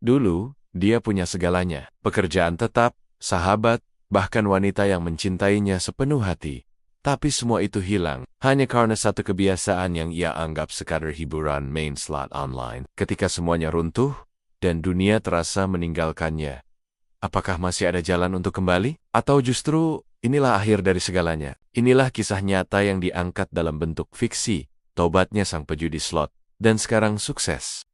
Dulu, dia punya segalanya. Pekerjaan tetap, sahabat, bahkan wanita yang mencintainya sepenuh hati. Tapi semua itu hilang, hanya karena satu kebiasaan yang ia anggap sekadar hiburan main slot online. Ketika semuanya runtuh, dan dunia terasa meninggalkannya. Apakah masih ada jalan untuk kembali? Atau justru, inilah akhir dari segalanya? Inilah kisah nyata yang diangkat dalam bentuk fiksi, tobatnya sang pejudi slot, dan sekarang sukses.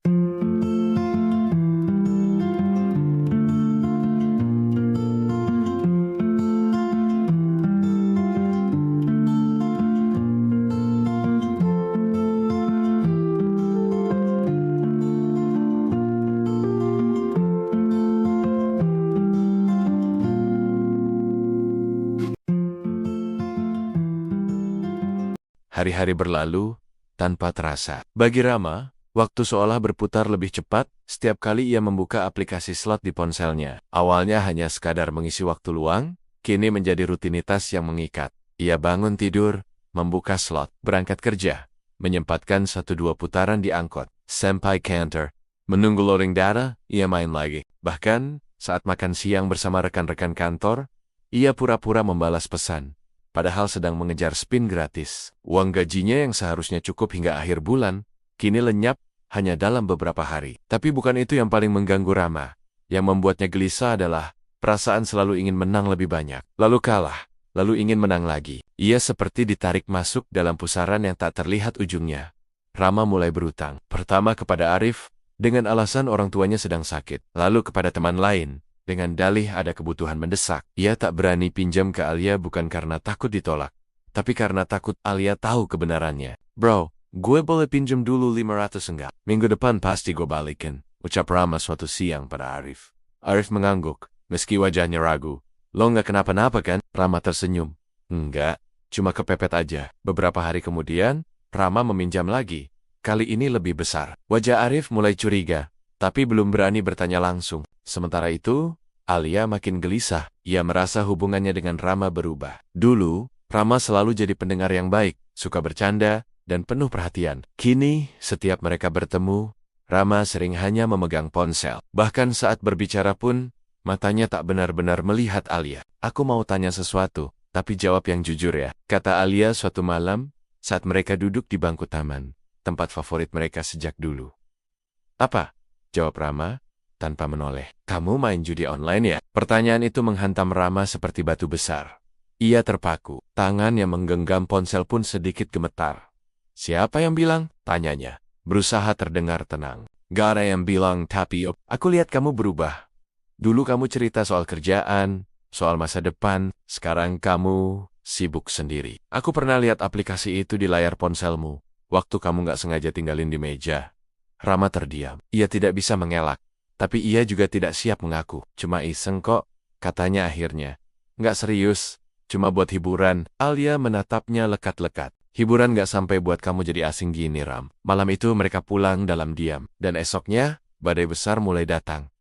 Hari-hari berlalu, tanpa terasa. Bagi Rama, waktu seolah berputar lebih cepat setiap kali ia membuka aplikasi slot di ponselnya. Awalnya hanya sekadar mengisi waktu luang, kini menjadi rutinitas yang mengikat. Ia bangun tidur, membuka slot, berangkat kerja, menyempatkan 1-2 putaran di angkot, sampai kantor. Menunggu loading data, ia main lagi. Bahkan, saat makan siang bersama rekan-rekan kantor, ia pura-pura membalas pesan. Padahal sedang mengejar spin gratis. Uang gajinya yang seharusnya cukup hingga akhir bulan, kini lenyap hanya dalam beberapa hari. Tapi bukan itu yang paling mengganggu Rama. Yang membuatnya gelisah adalah perasaan selalu ingin menang lebih banyak. Lalu kalah, lalu ingin menang lagi. Ia seperti ditarik masuk dalam pusaran yang tak terlihat ujungnya. Rama mulai berutang. Pertama kepada Arif, dengan alasan orang tuanya sedang sakit. Lalu kepada teman lain, dengan dalih ada kebutuhan mendesak. Ia tak berani pinjam ke Alia bukan karena takut ditolak, tapi karena takut Alia tahu kebenarannya. Bro, gue boleh pinjam dulu 500 enggak? Minggu depan pasti gue balikin, ucap Rama suatu siang pada Arif. Arif mengangguk, meski wajahnya ragu. Lo nggak kenapa-napa kan? Rama tersenyum. Enggak, cuma kepepet aja. Beberapa hari kemudian, Rama meminjam lagi. Kali ini lebih besar. Wajah Arif mulai curiga, tapi belum berani bertanya langsung. Sementara itu, Alia makin gelisah. Ia merasa hubungannya dengan Rama berubah. Dulu, Rama selalu jadi pendengar yang baik, suka bercanda, dan penuh perhatian. Kini, setiap mereka bertemu, Rama sering hanya memegang ponsel. Bahkan saat berbicara pun, matanya tak benar-benar melihat Alia. Aku mau tanya sesuatu, tapi jawab yang jujur ya, kata Alia suatu malam saat mereka duduk di bangku taman, tempat favorit mereka sejak dulu. Apa? Jawab Rama tanpa menoleh. Kamu main judi online ya? Pertanyaan itu menghantam Rama seperti batu besar. Ia terpaku. Tangan yang menggenggam ponsel pun sedikit gemetar. Siapa yang bilang? Tanyanya. Berusaha terdengar tenang. Gak ada yang bilang, tapi aku lihat kamu berubah. Dulu kamu cerita soal kerjaan, soal masa depan. Sekarang kamu sibuk sendiri. Aku pernah lihat aplikasi itu di layar ponselmu. Waktu kamu gak sengaja tinggalin di meja. Rama terdiam. Ia tidak bisa mengelak. Tapi ia juga tidak siap mengaku. Cuma iseng kok, katanya akhirnya. Nggak serius, cuma buat hiburan. Alia menatapnya lekat-lekat. Hiburan nggak sampai buat kamu jadi asing gini, Ram. Malam itu mereka pulang dalam diam. Dan esoknya, badai besar mulai datang.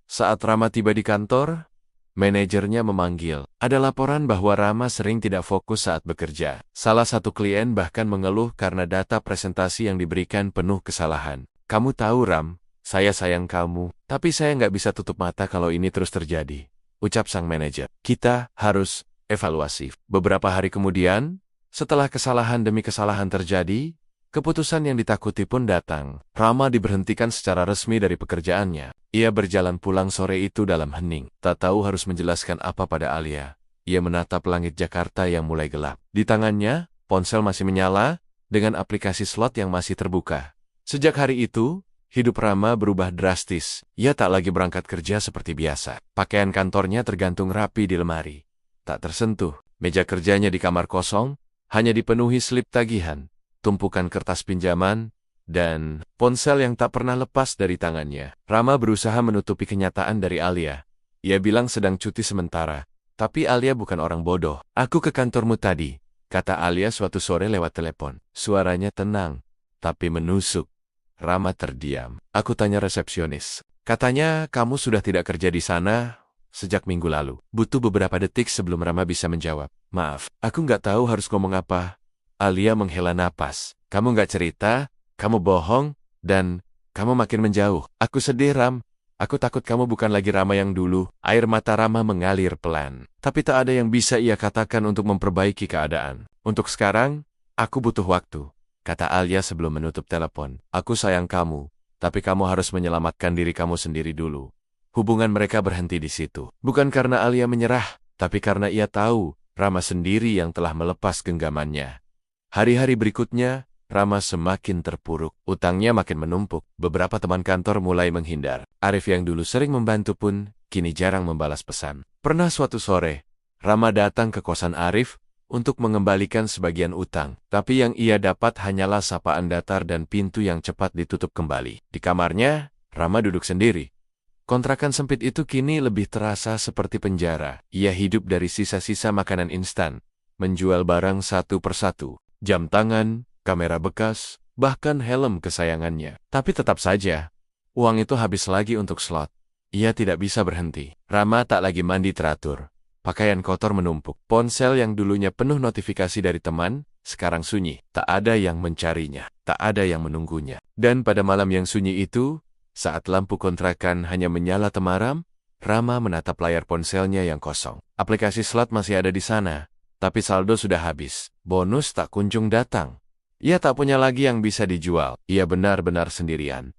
Saat Rama tiba di kantor, manajernya memanggil. Ada laporan bahwa Rama sering tidak fokus saat bekerja. Salah satu klien bahkan mengeluh karena data presentasi yang diberikan penuh kesalahan. Kamu tahu, Ram, saya sayang kamu, tapi saya nggak bisa tutup mata kalau ini terus terjadi, ucap sang manajer. Kita harus evaluasi. Beberapa hari kemudian, setelah kesalahan demi kesalahan terjadi, keputusan yang ditakuti pun datang. Rama diberhentikan secara resmi dari pekerjaannya. Ia berjalan pulang sore itu dalam hening. Tak tahu harus menjelaskan apa pada Alia. Ia menatap langit Jakarta yang mulai gelap. Di tangannya, ponsel masih menyala, dengan aplikasi slot yang masih terbuka. Sejak hari itu, hidup Rama berubah drastis. Ia tak lagi berangkat kerja seperti biasa. Pakaian kantornya tergantung rapi di lemari. Tak tersentuh. Meja kerjanya di kamar kosong, hanya dipenuhi slip tagihan, tumpukan kertas pinjaman, dan ponsel yang tak pernah lepas dari tangannya. Rama berusaha menutupi kenyataan dari Alia. Ia bilang sedang cuti sementara. Tapi Alia bukan orang bodoh. Aku ke kantormu tadi, kata Alia suatu sore lewat telepon. Suaranya tenang, tapi menusuk. Rama terdiam. Aku tanya resepsionis. Katanya kamu sudah tidak kerja di sana sejak minggu lalu. Butuh beberapa detik sebelum Rama bisa menjawab. Maaf, aku nggak tahu harus ngomong apa. Alia menghela napas. Kamu nggak cerita, kamu bohong, dan kamu makin menjauh. Aku sedih, Ram. Aku takut kamu bukan lagi Rama yang dulu. Air mata Rama mengalir pelan. Tapi tak ada yang bisa ia katakan untuk memperbaiki keadaan. Untuk sekarang, aku butuh waktu, kata Alia sebelum menutup telepon. Aku sayang kamu, tapi kamu harus menyelamatkan diri kamu sendiri dulu. Hubungan mereka berhenti di situ. Bukan karena Alia menyerah, tapi karena ia tahu Rama sendiri yang telah melepas genggamannya. Hari-hari berikutnya, Rama semakin terpuruk. Utangnya makin menumpuk. Beberapa teman kantor mulai menghindar. Arif yang dulu sering membantu pun kini jarang membalas pesan. Pernah suatu sore, Rama datang ke kosan Arif untuk mengembalikan sebagian utang. Tapi yang ia dapat hanyalah sapaan datar dan pintu yang cepat ditutup kembali. Di kamarnya, Rama duduk sendiri. Kontrakan sempit itu kini lebih terasa seperti penjara. Ia hidup dari sisa-sisa makanan instan, menjual barang satu persatu, jam tangan, kamera bekas, bahkan helm kesayangannya. Tapi tetap saja, uang itu habis lagi untuk slot. Ia tidak bisa berhenti. Rama tak lagi mandi teratur. Pakaian kotor menumpuk. Ponsel yang dulunya penuh notifikasi dari teman, sekarang sunyi. Tak ada yang mencarinya. Tak ada yang menunggunya. Dan pada malam yang sunyi itu, saat lampu kontrakan hanya menyala temaram, Rama menatap layar ponselnya yang kosong. Aplikasi slot masih ada di sana, tapi saldo sudah habis. Bonus tak kunjung datang. Ia tak punya lagi yang bisa dijual. Ia benar-benar sendirian.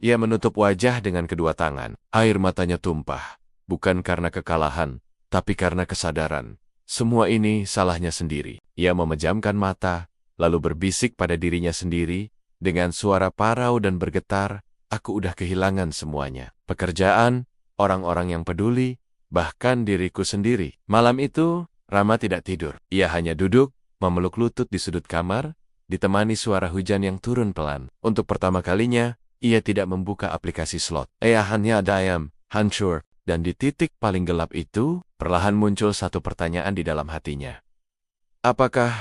Ia menutup wajah dengan kedua tangan. Air matanya tumpah. Bukan karena kekalahan, tapi karena kesadaran. Semua ini salahnya sendiri. Ia memejamkan mata, lalu berbisik pada dirinya sendiri, dengan suara parau dan bergetar, aku udah kehilangan semuanya. Pekerjaan, orang-orang yang peduli, bahkan diriku sendiri. Malam itu, Rama tidak tidur. Ia hanya duduk, memeluk lutut di sudut kamar, ditemani suara hujan yang turun pelan. Untuk pertama kalinya, ia tidak membuka aplikasi slot. Ia hanya diam, hancur, dan di titik paling gelap itu, perlahan muncul satu pertanyaan di dalam hatinya. Apakah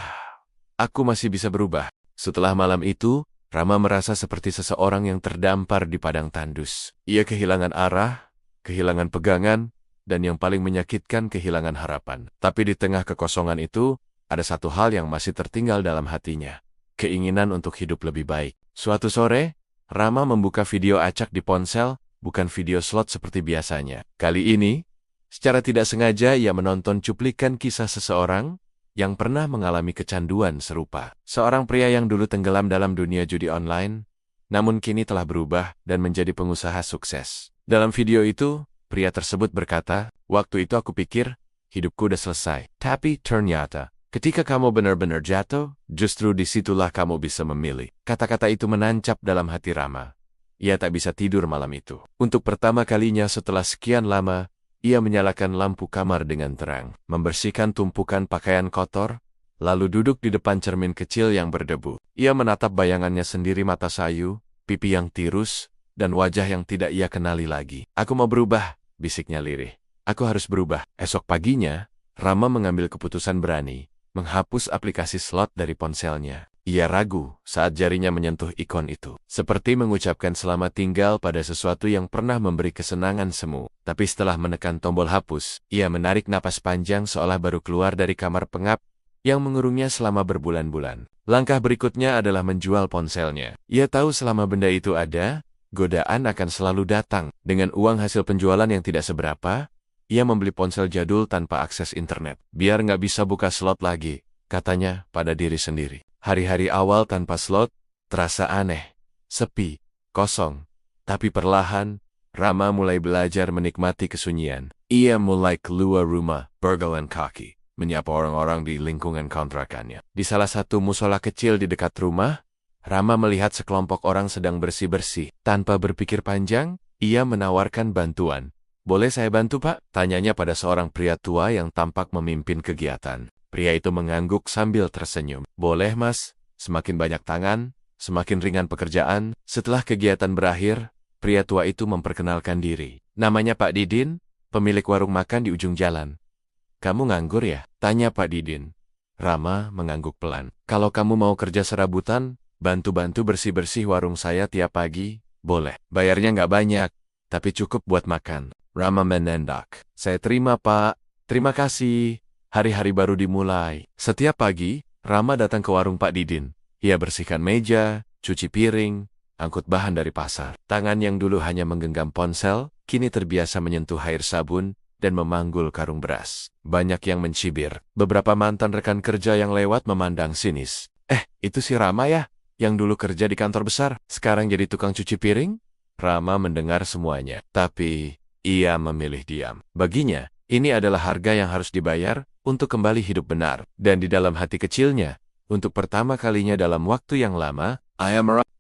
aku masih bisa berubah? Setelah malam itu, Rama merasa seperti seseorang yang terdampar di padang tandus. Ia kehilangan arah, kehilangan pegangan, dan yang paling menyakitkan kehilangan harapan. Tapi di tengah kekosongan itu, ada satu hal yang masih tertinggal dalam hatinya. Keinginan untuk hidup lebih baik. Suatu sore, Rama membuka video acak di ponsel, bukan video slot seperti biasanya. Kali ini, secara tidak sengaja ia menonton cuplikan kisah seseorang yang pernah mengalami kecanduan serupa. Seorang pria yang dulu tenggelam dalam dunia judi online, namun kini telah berubah dan menjadi pengusaha sukses. Dalam video itu, pria tersebut berkata, waktu itu aku pikir, hidupku udah selesai. Tapi ternyata, ketika kamu benar-benar jatuh, justru disitulah kamu bisa memilih. Kata-kata itu menancap dalam hati Rama. Ia tak bisa tidur malam itu. Untuk pertama kalinya setelah sekian lama, ia menyalakan lampu kamar dengan terang, membersihkan tumpukan pakaian kotor, lalu duduk di depan cermin kecil yang berdebu. Ia menatap bayangannya sendiri, mata sayu, pipi yang tirus, dan wajah yang tidak ia kenali lagi. Aku mau berubah, bisiknya lirih. Aku harus berubah. Esok paginya, Rama mengambil keputusan berani, menghapus aplikasi slot dari ponselnya. Ia ragu saat jarinya menyentuh ikon itu. Seperti mengucapkan selamat tinggal pada sesuatu yang pernah memberi kesenangan semu. Tapi setelah menekan tombol hapus, ia menarik napas panjang seolah baru keluar dari kamar pengap yang mengurungnya selama berbulan-bulan. Langkah berikutnya adalah menjual ponselnya. Ia tahu selama benda itu ada, godaan akan selalu datang. Dengan uang hasil penjualan yang tidak seberapa, ia membeli ponsel jadul tanpa akses internet. Biar nggak bisa buka slot lagi, katanya pada diri sendiri. Hari-hari awal tanpa slot terasa aneh, sepi, kosong. Tapi perlahan, Rama mulai belajar menikmati kesunyian. Ia mulai keluar rumah, berjalan kaki, menyapa orang-orang di lingkungan kontrakannya. Di salah satu musola kecil di dekat rumah, Rama melihat sekelompok orang sedang bersih-bersih. Tanpa berpikir panjang, ia menawarkan bantuan. Boleh saya bantu, Pak? Tanyanya pada seorang pria tua yang tampak memimpin kegiatan. Pria itu mengangguk sambil tersenyum. Boleh, Mas. Semakin banyak tangan, semakin ringan pekerjaan. Setelah kegiatan berakhir, pria tua itu memperkenalkan diri. Namanya Pak Didin, pemilik warung makan di ujung jalan. Kamu nganggur ya? Tanya Pak Didin. Rama mengangguk pelan. Kalau kamu mau kerja serabutan, bantu-bantu bersih-bersih warung saya tiap pagi, boleh. Bayarnya nggak banyak, tapi cukup buat makan. Rama menendak. Saya terima, Pak. Terima kasih. Hari-hari baru dimulai. Setiap pagi, Rama datang ke warung Pak Didin. Ia bersihkan meja, cuci piring, angkut bahan dari pasar. Tangan yang dulu hanya menggenggam ponsel, kini terbiasa menyentuh air sabun dan memanggul karung beras. Banyak yang mencibir. Beberapa mantan rekan kerja yang lewat memandang sinis. Itu si Rama ya? Yang dulu kerja di kantor besar, sekarang jadi tukang cuci piring? Rama mendengar semuanya, tapi ia memilih diam. Baginya, ini adalah harga yang harus dibayar untuk kembali hidup benar. Dan di dalam hati kecilnya, untuk pertama kalinya dalam waktu yang lama,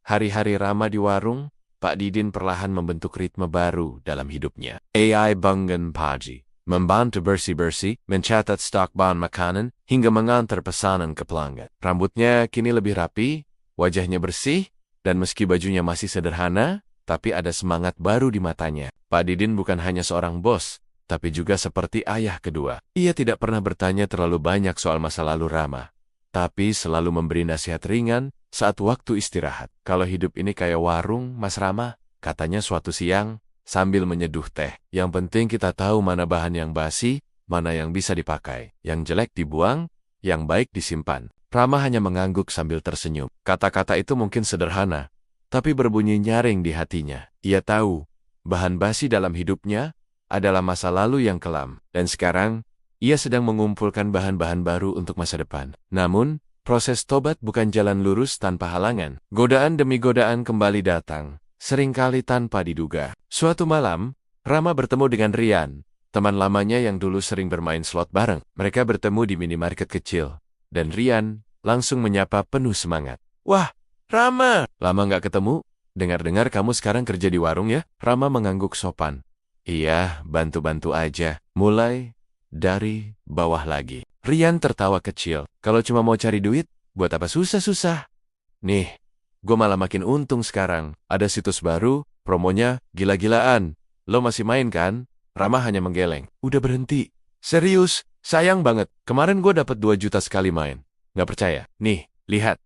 hari-hari Rama di warung, Pak Didin perlahan membentuk ritme baru dalam hidupnya. AI Bangun Pagi, membantu bersih-bersih, mencatat stok bahan makanan, hingga mengantar pesanan ke pelanggan. Rambutnya kini lebih rapi, wajahnya bersih, dan meski bajunya masih sederhana, tapi ada semangat baru di matanya. Pak Didin bukan hanya seorang bos, tapi juga seperti ayah kedua. Ia tidak pernah bertanya terlalu banyak soal masa lalu Rama, tapi selalu memberi nasihat ringan saat waktu istirahat. Kalau hidup ini kayak warung, Mas Rama, katanya suatu siang sambil menyeduh teh. Yang penting kita tahu mana bahan yang basi, mana yang bisa dipakai. Yang jelek dibuang, yang baik disimpan. Rama hanya mengangguk sambil tersenyum. Kata-kata itu mungkin sederhana, tapi berbunyi nyaring di hatinya. Ia tahu, bahan basi dalam hidupnya adalah masa lalu yang kelam. Dan sekarang, ia sedang mengumpulkan bahan-bahan baru untuk masa depan. Namun, proses tobat bukan jalan lurus tanpa halangan. Godaan demi godaan kembali datang, seringkali tanpa diduga. Suatu malam, Rama bertemu dengan Rian, teman lamanya yang dulu sering bermain slot bareng. Mereka bertemu di minimarket kecil, dan Rian langsung menyapa penuh semangat. Wah, Rama! Lama nggak ketemu? Dengar-dengar kamu sekarang kerja di warung ya? Rama mengangguk sopan. Iya, bantu-bantu aja. Mulai dari bawah lagi. Rian tertawa kecil. Kalau cuma mau cari duit, buat apa susah-susah? Nih, gue malah makin untung sekarang. Ada situs baru, promonya gila-gilaan. Lo masih main kan? Rama hanya menggeleng. Udah berhenti. Serius, sayang banget. Kemarin gue dapat 2 juta sekali main. Nggak percaya? Nih, lihat.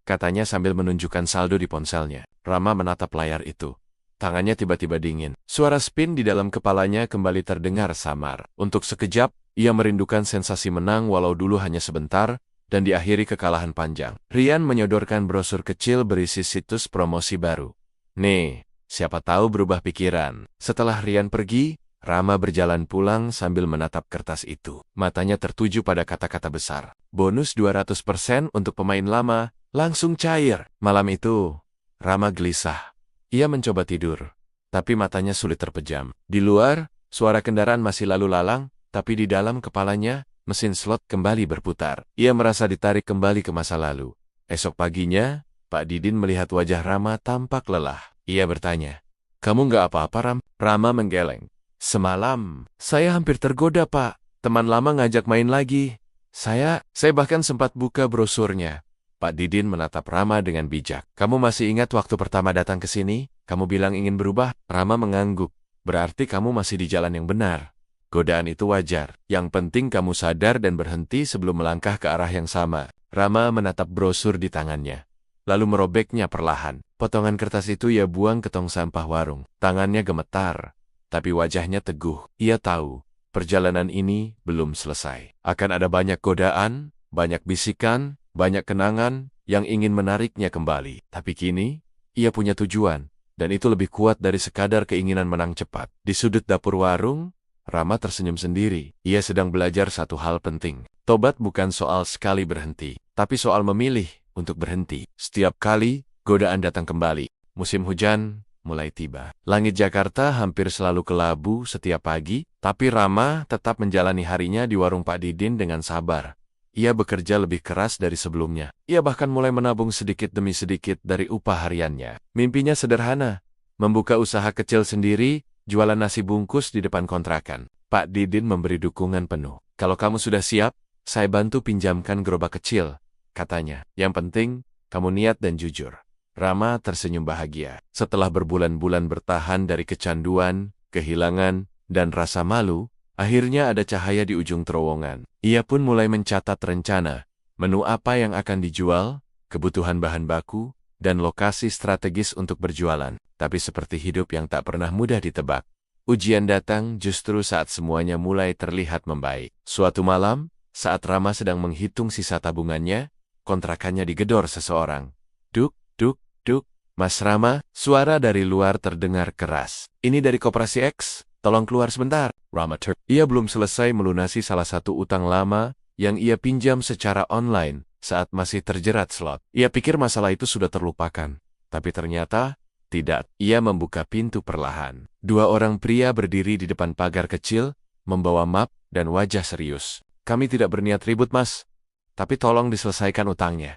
Katanya sambil menunjukkan saldo di ponselnya. Rama menatap layar itu. Tangannya tiba-tiba dingin. Suara spin di dalam kepalanya kembali terdengar samar. Untuk sekejap, ia merindukan sensasi menang walau dulu hanya sebentar, dan diakhiri kekalahan panjang. Rian menyodorkan brosur kecil berisi situs promosi baru. Nih, siapa tahu berubah pikiran. Setelah Rian pergi, Rama berjalan pulang sambil menatap kertas itu. Matanya tertuju pada kata-kata besar. Bonus 200% untuk pemain lama, langsung cair. Malam itu, Rama gelisah. Ia mencoba tidur, tapi matanya sulit terpejam. Di luar, suara kendaraan masih lalu lalang, tapi di dalam kepalanya, mesin slot kembali berputar. Ia merasa ditarik kembali ke masa lalu. Esok paginya, Pak Didin melihat wajah Rama tampak lelah. Ia bertanya, "Kamu nggak apa-apa, Ram?" Rama menggeleng. "Semalam, saya hampir tergoda, Pak. Teman lama ngajak main lagi. Saya bahkan sempat buka brosurnya." Pak Didin menatap Rama dengan bijak. "Kamu masih ingat waktu pertama datang ke sini? Kamu bilang ingin berubah?" Rama mengangguk. "Berarti kamu masih di jalan yang benar. Godaan itu wajar. Yang penting kamu sadar dan berhenti sebelum melangkah ke arah yang sama." Rama menatap brosur di tangannya, lalu merobeknya perlahan. Potongan kertas itu ia buang ke tong sampah warung. Tangannya gemetar, tapi wajahnya teguh. Ia tahu, perjalanan ini belum selesai. Akan ada banyak godaan, banyak bisikan, banyak kenangan yang ingin menariknya kembali. Tapi kini, ia punya tujuan, dan itu lebih kuat dari sekadar keinginan menang cepat. Di sudut dapur warung, Rama tersenyum sendiri. Ia sedang belajar satu hal penting. Tobat bukan soal sekali berhenti, tapi soal memilih untuk berhenti. Setiap kali, godaan datang kembali. Musim hujan mulai tiba. Langit Jakarta hampir selalu kelabu setiap pagi, tapi Rama tetap menjalani harinya di warung Pak Didin dengan sabar. Ia bekerja lebih keras dari sebelumnya. Ia bahkan mulai menabung sedikit demi sedikit dari upah hariannya. Mimpinya sederhana, membuka usaha kecil sendiri, jualan nasi bungkus di depan kontrakan. Pak Didin memberi dukungan penuh. "Kalau kamu sudah siap, saya bantu pinjamkan gerobak kecil," katanya. "Yang penting, kamu niat dan jujur." Rama tersenyum bahagia. Setelah berbulan-bulan bertahan dari kecanduan, kehilangan, dan rasa malu, akhirnya ada cahaya di ujung terowongan. Ia pun mulai mencatat rencana, menu apa yang akan dijual, kebutuhan bahan baku, dan lokasi strategis untuk berjualan. Tapi seperti hidup yang tak pernah mudah ditebak, ujian datang justru saat semuanya mulai terlihat membaik. Suatu malam, saat Rama sedang menghitung sisa tabungannya, kontrakannya digedor seseorang. Duk, duk, duk. Mas Rama, suara dari luar terdengar keras. Ini dari Koperasi X, tolong keluar sebentar. Rama Ia belum selesai melunasi salah satu utang lama yang ia pinjam secara online saat masih terjerat slot. Ia pikir masalah itu sudah terlupakan, tapi ternyata tidak. Ia membuka pintu perlahan. Dua orang pria berdiri di depan pagar kecil, membawa map dan wajah serius. Kami tidak berniat ribut, Mas. Tapi tolong diselesaikan utangnya.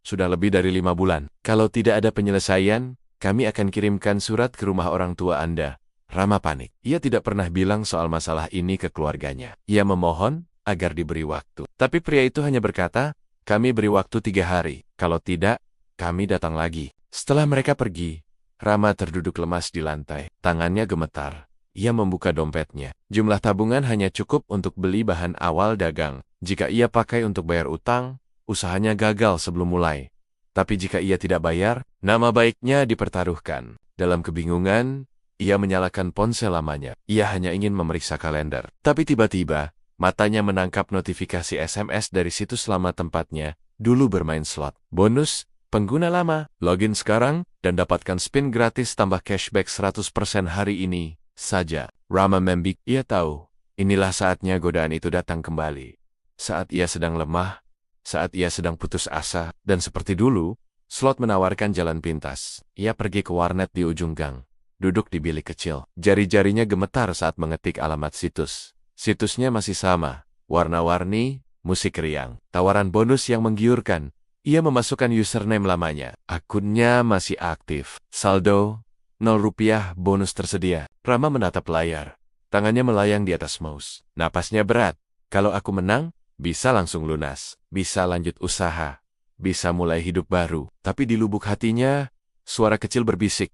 Sudah lebih dari 5 bulan. Kalau tidak ada penyelesaian, kami akan kirimkan surat ke rumah orang tua Anda. Rama panik. Ia tidak pernah bilang soal masalah ini ke keluarganya. Ia memohon agar diberi waktu. Tapi pria itu hanya berkata, kami beri waktu 3 hari. Kalau tidak, kami datang lagi. Setelah mereka pergi, Rama terduduk lemas di lantai. Tangannya gemetar. Ia membuka dompetnya. Jumlah tabungan hanya cukup untuk beli bahan awal dagang. Jika ia pakai untuk bayar utang, usahanya gagal sebelum mulai. Tapi jika ia tidak bayar, nama baiknya dipertaruhkan. Dalam kebingungan, ia menyalakan ponsel lamanya. Ia hanya ingin memeriksa kalender. Tapi tiba-tiba, matanya menangkap notifikasi SMS dari situs lama tempatnya dulu bermain slot. Bonus, pengguna lama, login sekarang, dan dapatkan spin gratis tambah cashback 100% hari ini saja. Rama membik. Ia tahu, inilah saatnya godaan itu datang kembali. Saat ia sedang lemah, saat ia sedang putus asa, dan seperti dulu, slot menawarkan jalan pintas. Ia pergi ke warnet di ujung gang, duduk di bilik kecil. Jari-jarinya gemetar saat mengetik alamat situs. Situsnya masih sama, warna-warni, musik riang, tawaran bonus yang menggiurkan. Ia memasukkan username lamanya. Akunnya masih aktif. Saldo, 0 rupiah bonus tersedia. Rama menatap layar. Tangannya melayang di atas mouse. Napasnya berat. Kalau aku menang, bisa langsung lunas. Bisa lanjut usaha. Bisa mulai hidup baru. Tapi di lubuk hatinya, suara kecil berbisik.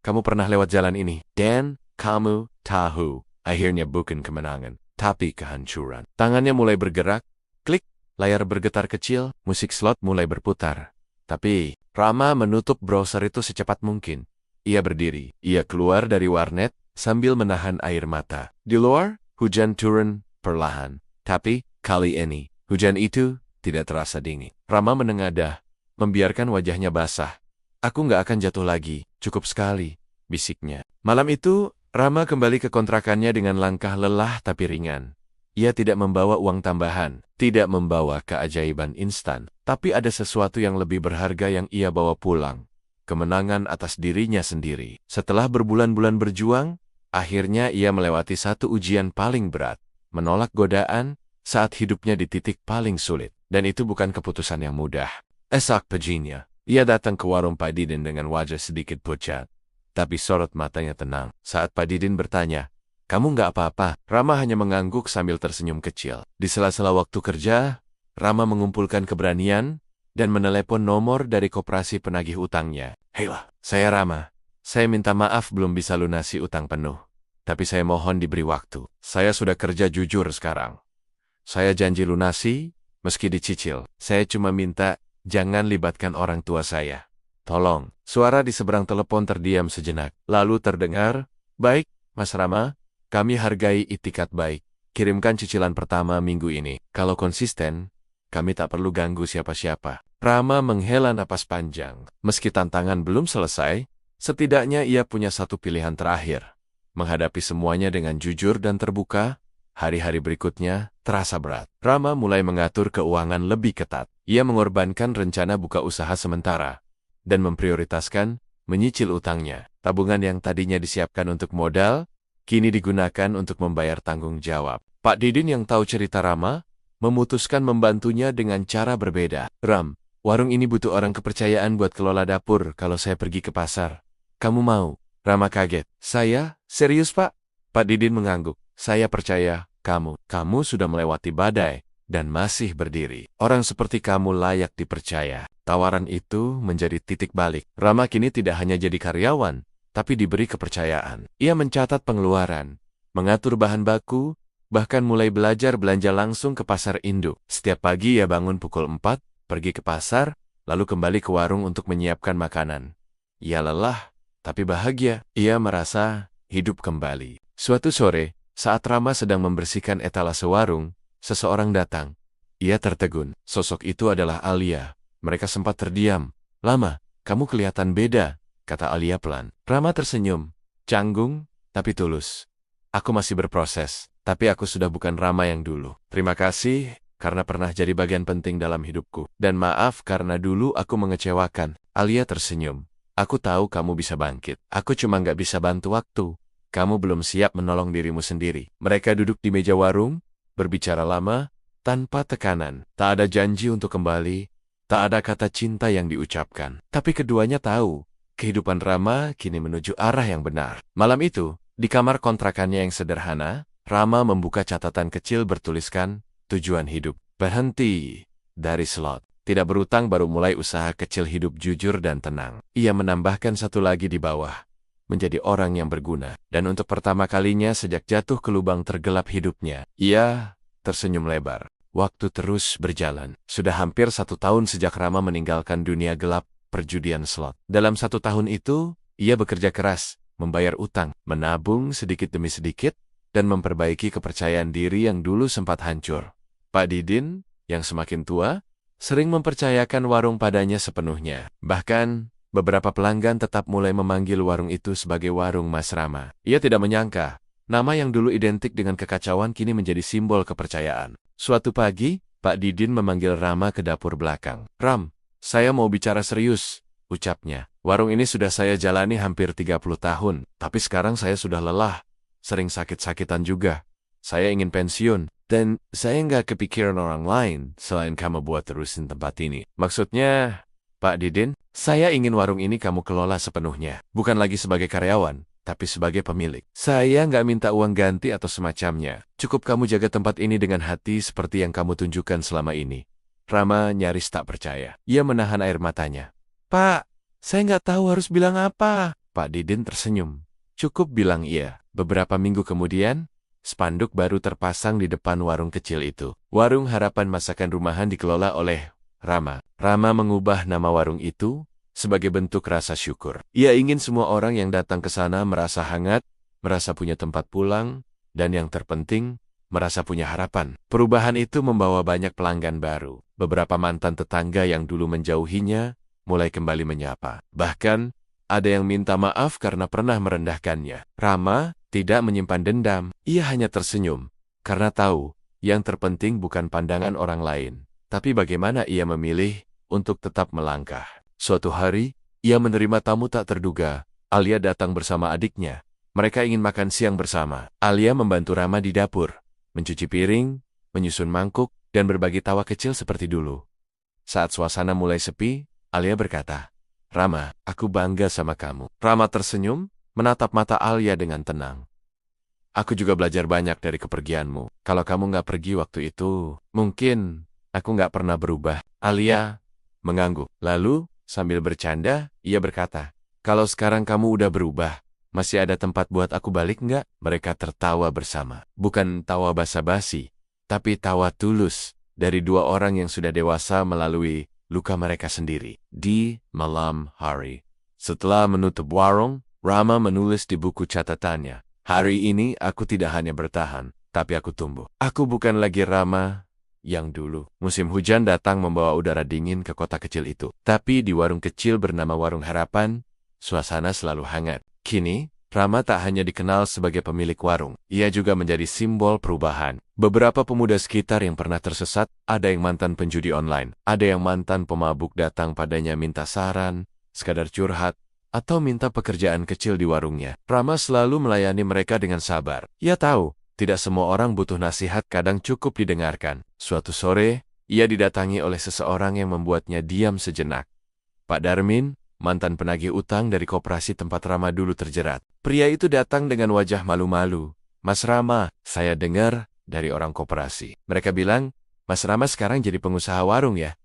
Kamu pernah lewat jalan ini. Dan kamu tahu. Akhirnya bukan kemenangan, tapi kehancuran. Tangannya mulai bergerak. Klik. Layar bergetar kecil. Musik slot mulai berputar. Tapi, Rama menutup browser itu secepat mungkin. Ia berdiri. Ia keluar dari warnet sambil menahan air mata. Di luar, hujan turun perlahan. Tapi, kali ini, hujan itu tidak terasa dingin. Rama menengadah, membiarkan wajahnya basah. Aku nggak akan jatuh lagi, cukup sekali, bisiknya. Malam itu, Rama kembali ke kontrakannya dengan langkah lelah tapi ringan. Ia tidak membawa uang tambahan, tidak membawa keajaiban instan. Tapi ada sesuatu yang lebih berharga yang ia bawa pulang. Kemenangan atas dirinya sendiri. Setelah berbulan-bulan berjuang, akhirnya ia melewati satu ujian paling berat. Menolak godaan saat hidupnya di titik paling sulit. Dan itu bukan keputusan yang mudah. Esok paginya, ia datang ke warung Pak Didin dengan wajah sedikit pucat. Tapi sorot matanya tenang. Saat Pak Didin bertanya, kamu nggak apa-apa? Rama hanya mengangguk sambil tersenyum kecil. Di sela-sela waktu kerja, Rama mengumpulkan keberanian dan menelepon nomor dari koperasi penagih utangnya. Heilah, saya Rama. Saya minta maaf belum bisa lunasi utang penuh. Tapi saya mohon diberi waktu. Saya sudah kerja jujur sekarang. Saya janji lunasi, meski dicicil. Saya cuma minta, jangan libatkan orang tua saya. Tolong. Suara di seberang telepon terdiam sejenak. Lalu terdengar, baik, Mas Rama, kami hargai itikat baik. Kirimkan cicilan pertama minggu ini. Kalau konsisten, kami tak perlu ganggu siapa-siapa. Rama menghela napas panjang. Meski tantangan belum selesai, setidaknya ia punya satu pilihan terakhir. Menghadapi semuanya dengan jujur dan terbuka, hari-hari berikutnya terasa berat. Rama mulai mengatur keuangan lebih ketat. Ia mengorbankan rencana buka usaha sementara dan memprioritaskan menyicil utangnya. Tabungan yang tadinya disiapkan untuk modal, kini digunakan untuk membayar tanggung jawab. Pak Didin yang tahu cerita Rama, memutuskan membantunya dengan cara berbeda. Ram, warung ini butuh orang kepercayaan buat kelola dapur kalau saya pergi ke pasar. Kamu mau? Rama kaget. Saya? Serius, Pak? Pak Didin mengangguk. Saya percaya kamu. Kamu sudah melewati badai dan masih berdiri. Orang seperti kamu layak dipercaya. Tawaran itu menjadi titik balik. Rama kini tidak hanya jadi karyawan, tapi diberi kepercayaan. Ia mencatat pengeluaran, mengatur bahan baku, bahkan mulai belajar belanja langsung ke pasar induk. Setiap pagi ia bangun pukul 4, pergi ke pasar, lalu kembali ke warung untuk menyiapkan makanan. Ia lelah, tapi bahagia. Ia merasa hidup kembali. Suatu sore, saat Rama sedang membersihkan etalase warung, seseorang datang. Ia tertegun. Sosok itu adalah Alia. Mereka sempat terdiam lama kamu kelihatan beda, kata Alia pelan. Rama tersenyum, canggung, tapi tulus. Aku masih berproses, tapi aku sudah bukan Rama yang dulu. Terima kasih, karena pernah jadi bagian penting dalam hidupku. Dan maaf karena dulu aku mengecewakan. Alia tersenyum. Aku tahu kamu bisa bangkit. Aku cuma nggak bisa bantu waktu. Kamu belum siap menolong dirimu sendiri. Mereka duduk di meja warung, berbicara lama, tanpa tekanan. Tak ada janji untuk kembali, tak ada kata cinta yang diucapkan. Tapi keduanya tahu, kehidupan Rama kini menuju arah yang benar. Malam itu, di kamar kontrakannya yang sederhana, Rama membuka catatan kecil bertuliskan, tujuan hidup. Berhenti dari slot. Tidak berutang baru mulai usaha kecil hidup jujur dan tenang. Ia menambahkan satu lagi di bawah. Menjadi orang yang berguna. Dan untuk pertama kalinya sejak jatuh ke lubang tergelap hidupnya, ia tersenyum lebar. Waktu terus berjalan. Sudah hampir 1 tahun sejak Rama meninggalkan dunia gelap perjudian slot. Dalam 1 tahun itu, ia bekerja keras, membayar utang, menabung sedikit demi sedikit, dan memperbaiki kepercayaan diri yang dulu sempat hancur. Pak Didin, yang semakin tua, sering mempercayakan warung padanya sepenuhnya. Bahkan, beberapa pelanggan tetap mulai memanggil warung itu sebagai warung Mas Rama. Ia tidak menyangka, nama yang dulu identik dengan kekacauan kini menjadi simbol kepercayaan. Suatu pagi, Pak Didin memanggil Rama ke dapur belakang. Ram, saya mau bicara serius, ucapnya. Warung ini sudah saya jalani hampir 30 tahun, tapi sekarang saya sudah lelah. Sering sakit-sakitan juga. Saya ingin pensiun, dan saya nggak kepikiran orang lain selain kamu buat terusin tempat ini. Maksudnya, Pak Didin, saya ingin warung ini kamu kelola sepenuhnya. Bukan lagi sebagai karyawan, tapi sebagai pemilik. Saya nggak minta uang ganti atau semacamnya. Cukup kamu jaga tempat ini dengan hati seperti yang kamu tunjukkan selama ini. Rama nyaris tak percaya. Ia menahan air matanya. Pak, saya nggak tahu harus bilang apa. Pak Didin tersenyum. Cukup bilang iya. Beberapa minggu kemudian, spanduk baru terpasang di depan warung kecil itu. Warung Harapan Masakan Rumahan dikelola oleh Rama. Rama mengubah nama warung itu sebagai bentuk rasa syukur. Ia ingin semua orang yang datang ke sana merasa hangat, merasa punya tempat pulang, dan yang terpenting, merasa punya harapan. Perubahan itu membawa banyak pelanggan baru. Beberapa mantan tetangga yang dulu menjauhinya mulai kembali menyapa. Bahkan, ada yang minta maaf karena pernah merendahkannya. Rama tidak menyimpan dendam. Ia hanya tersenyum, karena tahu, yang terpenting bukan pandangan orang lain, tapi bagaimana ia memilih untuk tetap melangkah. Suatu hari, ia menerima tamu tak terduga. Alia datang bersama adiknya. Mereka ingin makan siang bersama. Alia membantu Rama di dapur, mencuci piring, menyusun mangkuk, dan berbagi tawa kecil seperti dulu. Saat suasana mulai sepi, Alia berkata, Rama, aku bangga sama kamu. Rama tersenyum, menatap mata Alia dengan tenang. Aku juga belajar banyak dari kepergianmu. Kalau kamu nggak pergi waktu itu, mungkin aku nggak pernah berubah. Alia mengangguk. Lalu, sambil bercanda, ia berkata, kalau sekarang kamu udah berubah, masih ada tempat buat aku balik nggak? Mereka tertawa bersama. Bukan tawa basa-basi, tapi tawa tulus dari dua orang yang sudah dewasa melalui luka mereka sendiri. Di malam hari, setelah menutup warung, Rama menulis di buku catatannya, hari ini aku tidak hanya bertahan, tapi aku tumbuh. Aku bukan lagi Rama yang dulu. Musim hujan datang membawa udara dingin ke kota kecil itu. Tapi di warung kecil bernama Warung Harapan, suasana selalu hangat. Kini, Rama tak hanya dikenal sebagai pemilik warung, ia juga menjadi simbol perubahan. Beberapa pemuda sekitar yang pernah tersesat, ada yang mantan penjudi online, ada yang mantan pemabuk datang padanya minta saran, sekadar curhat, atau minta pekerjaan kecil di warungnya. Rama selalu melayani mereka dengan sabar. Ia tahu, tidak semua orang butuh nasihat, kadang cukup didengarkan. Suatu sore, ia didatangi oleh seseorang yang membuatnya diam sejenak. Pak Darmin, mantan penagih utang dari koperasi tempat Rama dulu terjerat. Pria itu datang dengan wajah malu-malu. Mas Rama, saya dengar dari orang koperasi. Mereka bilang, Mas Rama sekarang jadi pengusaha warung ya?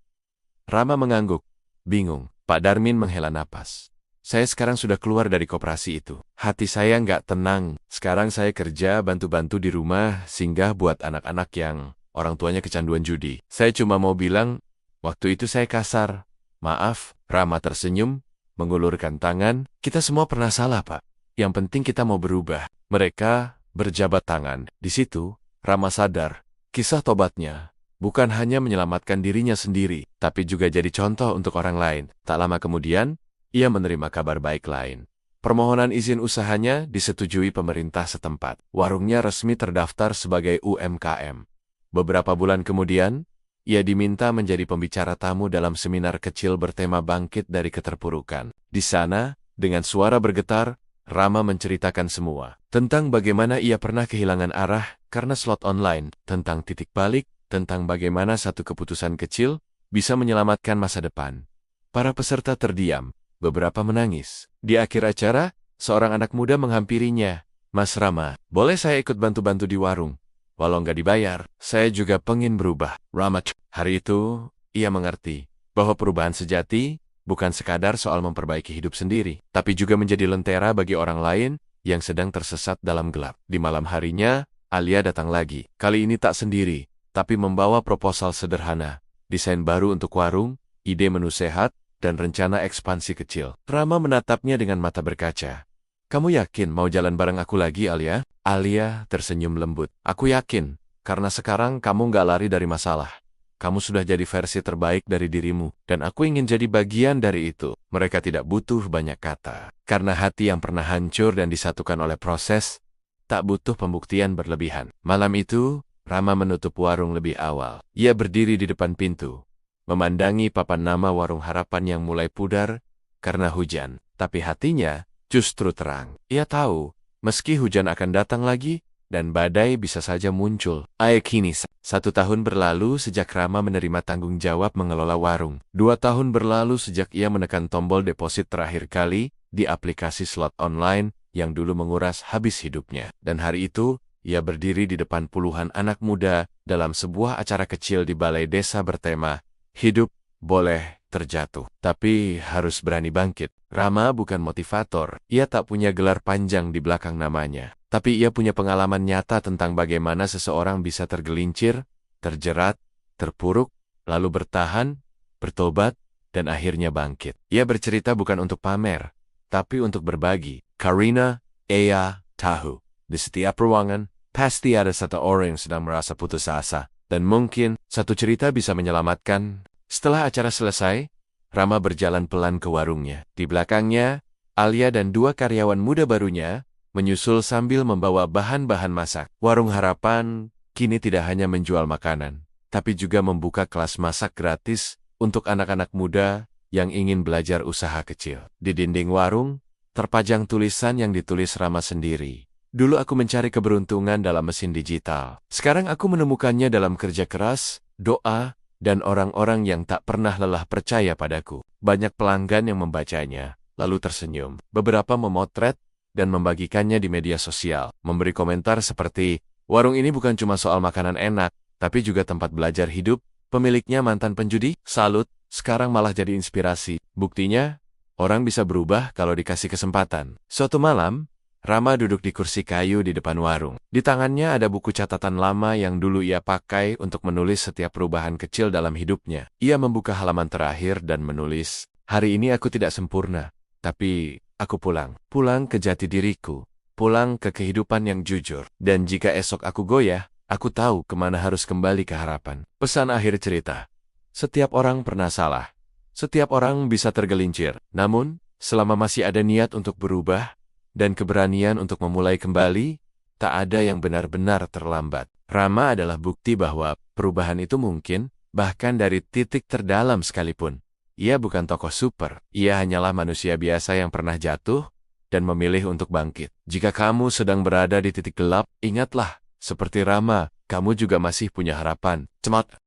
Rama mengangguk, bingung. Pak Darmin menghela napas. Saya sekarang sudah keluar dari koperasi itu. Hati saya nggak tenang. Sekarang saya kerja bantu-bantu di rumah singgah buat anak-anak yang orang tuanya kecanduan judi. Saya cuma mau bilang, waktu itu saya kasar. Maaf. Rama tersenyum, mengulurkan tangan. Kita semua pernah salah, Pak. Yang penting kita mau berubah. Mereka berjabat tangan. Di situ, Rama sadar, kisah tobatnya bukan hanya menyelamatkan dirinya sendiri, tapi juga jadi contoh untuk orang lain. Tak lama kemudian, ia menerima kabar baik lain. Permohonan izin usahanya disetujui pemerintah setempat. Warungnya resmi terdaftar sebagai UMKM. Beberapa bulan kemudian, ia diminta menjadi pembicara tamu dalam seminar kecil bertema bangkit dari keterpurukan. Di sana, dengan suara bergetar, Rama menceritakan semua. Tentang bagaimana ia pernah kehilangan arah karena slot online, tentang titik balik, tentang bagaimana satu keputusan kecil bisa menyelamatkan masa depan. Para peserta terdiam. Beberapa menangis. Di akhir acara, seorang anak muda menghampirinya. Mas Rama, boleh saya ikut bantu-bantu di warung? Walau nggak dibayar, saya juga pengen berubah. Rama, hari itu, ia mengerti bahwa perubahan sejati bukan sekadar soal memperbaiki hidup sendiri, tapi juga menjadi lentera bagi orang lain yang sedang tersesat dalam gelap. Di malam harinya, Alia datang lagi. Kali ini tak sendiri, tapi membawa proposal sederhana, desain baru untuk warung, ide menu sehat, dan rencana ekspansi kecil. Rama menatapnya dengan mata berkaca. Kamu yakin mau jalan bareng aku lagi, Alia? Alia tersenyum lembut. Aku yakin, karena sekarang kamu nggak lari dari masalah. Kamu sudah jadi versi terbaik dari dirimu, dan aku ingin jadi bagian dari itu. Mereka tidak butuh banyak kata. Karena hati yang pernah hancur dan disatukan oleh proses, tak butuh pembuktian berlebihan. Malam itu, Rama menutup warung lebih awal. Ia berdiri di depan pintu, memandangi papan nama Warung Harapan yang mulai pudar karena hujan. Tapi hatinya justru terang. Ia tahu, meski hujan akan datang lagi, dan badai bisa saja muncul. Kini, 1 tahun berlalu sejak Rama menerima tanggung jawab mengelola warung. 2 tahun berlalu sejak ia menekan tombol deposit terakhir kali di aplikasi slot online yang dulu menguras habis hidupnya. Dan hari itu, ia berdiri di depan puluhan anak muda dalam sebuah acara kecil di balai desa bertema Hidup boleh terjatuh, tapi harus berani bangkit. Rama bukan motivator, ia tak punya gelar panjang di belakang namanya. Tapi ia punya pengalaman nyata tentang bagaimana seseorang bisa tergelincir, terjerat, terpuruk, lalu bertahan, bertobat, dan akhirnya bangkit. Ia bercerita bukan untuk pamer, tapi untuk berbagi. Karina, Ea, tahu. Di setiap ruangan, pasti ada satu orang yang sedang merasa putus asa. Dan mungkin, satu cerita bisa menyelamatkan. Setelah acara selesai, Rama berjalan pelan ke warungnya. Di belakangnya, Alia dan 2 karyawan muda barunya menyusul sambil membawa bahan-bahan masak. Warung Harapan kini tidak hanya menjual makanan, tapi juga membuka kelas masak gratis untuk anak-anak muda yang ingin belajar usaha kecil. Di dinding warung, terpajang tulisan yang ditulis Rama sendiri. Dulu aku mencari keberuntungan dalam mesin digital. Sekarang aku menemukannya dalam kerja keras, doa, dan orang-orang yang tak pernah lelah percaya padaku. Banyak pelanggan yang membacanya, lalu tersenyum. Beberapa memotret dan membagikannya di media sosial, memberi komentar seperti, warung ini bukan cuma soal makanan enak, tapi juga tempat belajar hidup. Pemiliknya mantan penjudi? Salut, sekarang malah jadi inspirasi. Buktinya, orang bisa berubah kalau dikasih kesempatan. Suatu malam, Rama duduk di kursi kayu di depan warung. Di tangannya ada buku catatan lama yang dulu ia pakai untuk menulis setiap perubahan kecil dalam hidupnya. Ia membuka halaman terakhir dan menulis, hari ini aku tidak sempurna, tapi aku pulang. Pulang ke jati diriku. Pulang ke kehidupan yang jujur. Dan jika esok aku goyah, aku tahu kemana harus kembali ke harapan. Pesan akhir cerita. Setiap orang pernah salah. Setiap orang bisa tergelincir. Namun, selama masih ada niat untuk berubah, dan keberanian untuk memulai kembali, tak ada yang benar-benar terlambat. Rama adalah bukti bahwa perubahan itu mungkin, bahkan dari titik terdalam sekalipun. Ia bukan tokoh super, ia hanyalah manusia biasa yang pernah jatuh dan memilih untuk bangkit. Jika kamu sedang berada di titik gelap, ingatlah, seperti Rama, kamu juga masih punya harapan. Semangat!